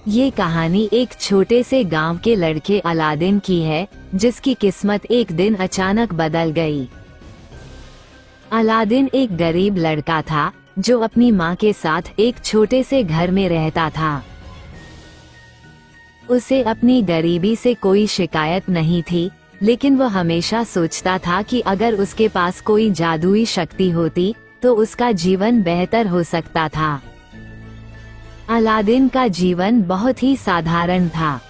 ये कहानी एक छोटे से गांव के लड़के अलादीन की है, जिसकी किस्मत एक दिन अचानक बदल गई। अलादीन एक गरीब लड़का था जो अपनी माँ के साथ एक छोटे से घर में रहता था। उसे अपनी गरीबी से कोई शिकायत नहीं थी, लेकिन वह हमेशा सोचता था कि अगर उसके पास कोई जादुई शक्ति होती तो उसका जीवन बेहतर हो सकता था। अलादीन का जीवन बहुत ही साधारण था।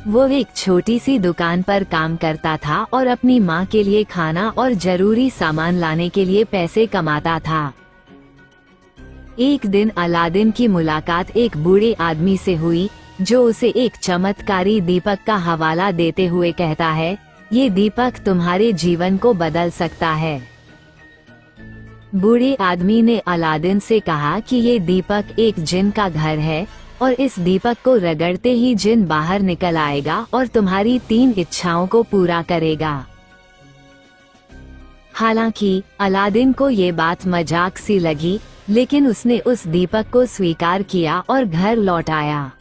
वो एक छोटी सी दुकान पर काम करता था और अपनी माँ के लिए खाना और जरूरी सामान लाने के लिए पैसे कमाता था। एक दिन अलादीन की मुलाकात एक बूढ़े आदमी से हुई, जो उसे एक चमत्कारी दीपक का हवाला देते हुए कहता है, ये दीपक तुम्हारे जीवन को बदल सकता है। बूढ़े आदमी ने अलादीन से कहा कि ये दीपक एक जिन का घर है और इस दीपक को रगड़ते ही जिन बाहर निकल आएगा और तुम्हारी 3 इच्छाओं को पूरा करेगा। हालांकि अलादीन को ये बात मजाक सी लगी, लेकिन उसने उस दीपक को स्वीकार किया और घर लौट आया।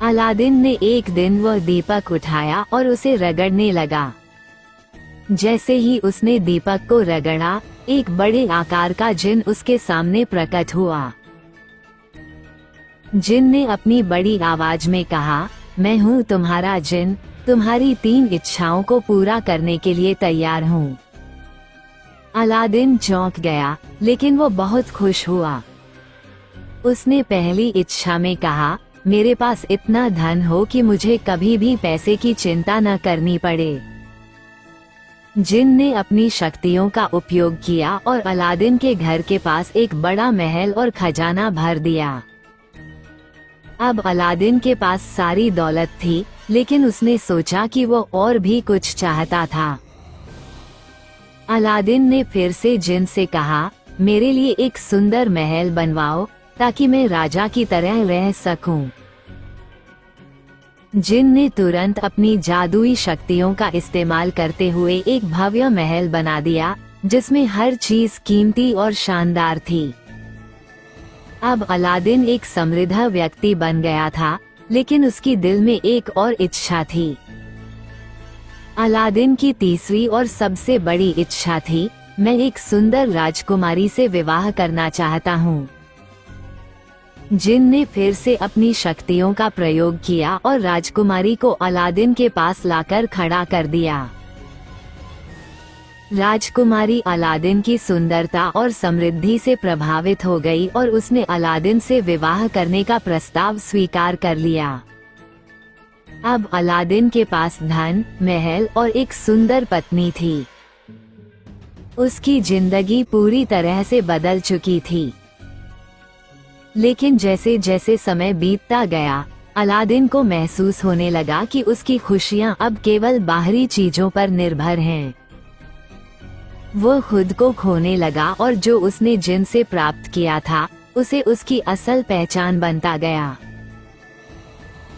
अलादीन ने एक दिन वह दीपक उठाया और उसे रगड़ने लगा। जैसे ही उसने दीपक को रगड़ा, एक बड़े आकार का जिन उसके सामने प्रकट हुआ। जिन ने अपनी बड़ी आवाज में कहा, मैं हूँ तुम्हारा जिन, तुम्हारी 3 इच्छाओं को पूरा करने के लिए तैयार हूँ। अलादीन चौंक गया, लेकिन वो बहुत खुश हुआ। उसने पहली इच्छा में कहा, मेरे पास इतना धन हो कि मुझे कभी भी पैसे की चिंता न करनी पड़े। जिन ने अपनी शक्तियों का उपयोग किया और अलादीन के घर के पास एक बड़ा महल और खजाना भर दिया। अब अलादीन के पास सारी दौलत थी, लेकिन उसने सोचा कि वो और भी कुछ चाहता था। अलादीन ने फिर से जिन से कहा, मेरे लिए एक सुंदर महल बनवाओ ताकि मैं राजा की तरह रह सकूं। जिन ने तुरंत अपनी जादुई शक्तियों का इस्तेमाल करते हुए एक भव्य महल बना दिया, जिसमें हर चीज कीमती और शानदार थी। अब अलादीन एक समृद्ध व्यक्ति बन गया था, लेकिन उसकी दिल में एक और इच्छा थी। अलादीन की तीसरी और सबसे बड़ी इच्छा थी, मैं एक सुंदर राजकुमारी से विवाह करना चाहता हूँ। जिन ने फिर से अपनी शक्तियों का प्रयोग किया और राजकुमारी को अलादीन के पास लाकर खड़ा कर दिया। राजकुमारी अलादीन की सुंदरता और समृद्धि से प्रभावित हो गई और उसने अलादीन से विवाह करने का प्रस्ताव स्वीकार कर लिया। अब अलादीन के पास धन, महल और एक सुंदर पत्नी थी। उसकी जिंदगी पूरी तरह से बदल चुकी थी। लेकिन जैसे जैसे समय बीतता गया, अलादीन को महसूस होने लगा कि उसकी खुशियां अब केवल बाहरी चीजों पर निर्भर हैं। वो खुद को खोने लगा और जो उसने जिन से प्राप्त किया था, उसे उसकी असल पहचान बनता गया।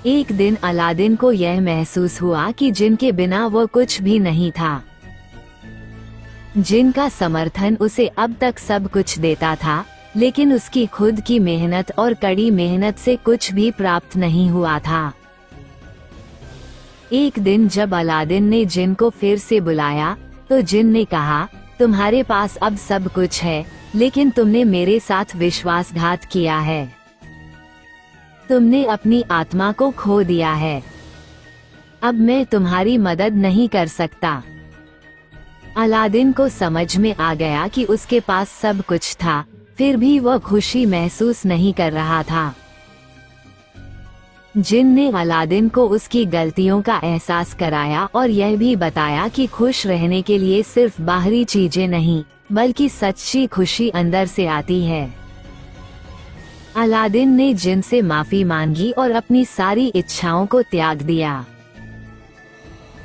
एक दिन अलादीन को यह महसूस हुआ कि जिन के बिना वो कुछ भी नहीं था। जिन का समर्थन उसे अब तक सब कुछ देता था, लेकिन उसकी खुद की मेहनत और कड़ी मेहनत से कुछ भी प्राप्त नहीं हुआ था। एक दिन जब अलादीन ने जिन को फिर से बुलाया, तो जिन ने कहा, तुम्हारे पास अब सब कुछ है, लेकिन तुमने मेरे साथ विश्वासघात किया है। तुमने अपनी आत्मा को खो दिया है। अब मैं तुम्हारी मदद नहीं कर सकता। अलादीन को समझ में आ गया कि उसके पास सब कुछ था, फिर भी वह खुशी महसूस नहीं कर रहा था। जिन ने अलादीन को उसकी गलतियों का एहसास कराया और यह भी बताया कि खुश रहने के लिए सिर्फ बाहरी चीजें नहीं, बल्कि सच्ची खुशी अंदर से आती है। अलादीन ने जिन से माफी मांगी और अपनी सारी इच्छाओं को त्याग दिया।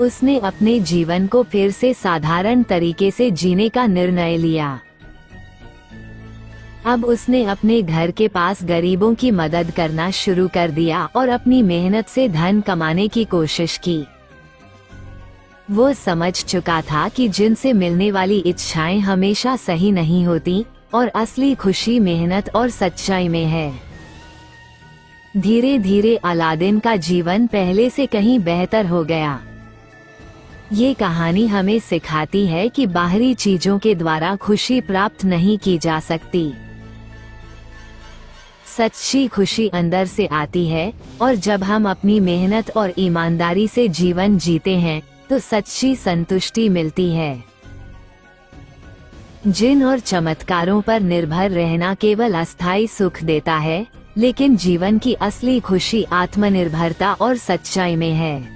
उसने अपने जीवन को फिर से साधारण तरीके से जीने का निर्णय लिया। अब उसने अपने घर के पास गरीबों की मदद करना शुरू कर दिया और अपनी मेहनत से धन कमाने की कोशिश की। वो समझ चुका था कि जिनसे मिलने वाली इच्छाएं हमेशा सही नहीं होती और असली खुशी मेहनत और सच्चाई में है। धीरे धीरे अलादीन का जीवन पहले से कहीं बेहतर हो गया। ये कहानी हमें सिखाती है कि बाहरी चीजों के द्वारा खुशी प्राप्त नहीं की जा सकती। सच्ची खुशी अंदर से आती है, और जब हम अपनी मेहनत और ईमानदारी से जीवन जीते हैं तो सच्ची संतुष्टि मिलती है। जिन और चमत्कारों पर निर्भर रहना केवल अस्थायी सुख देता है, लेकिन जीवन की असली खुशी आत्मनिर्भरता और सच्चाई में है।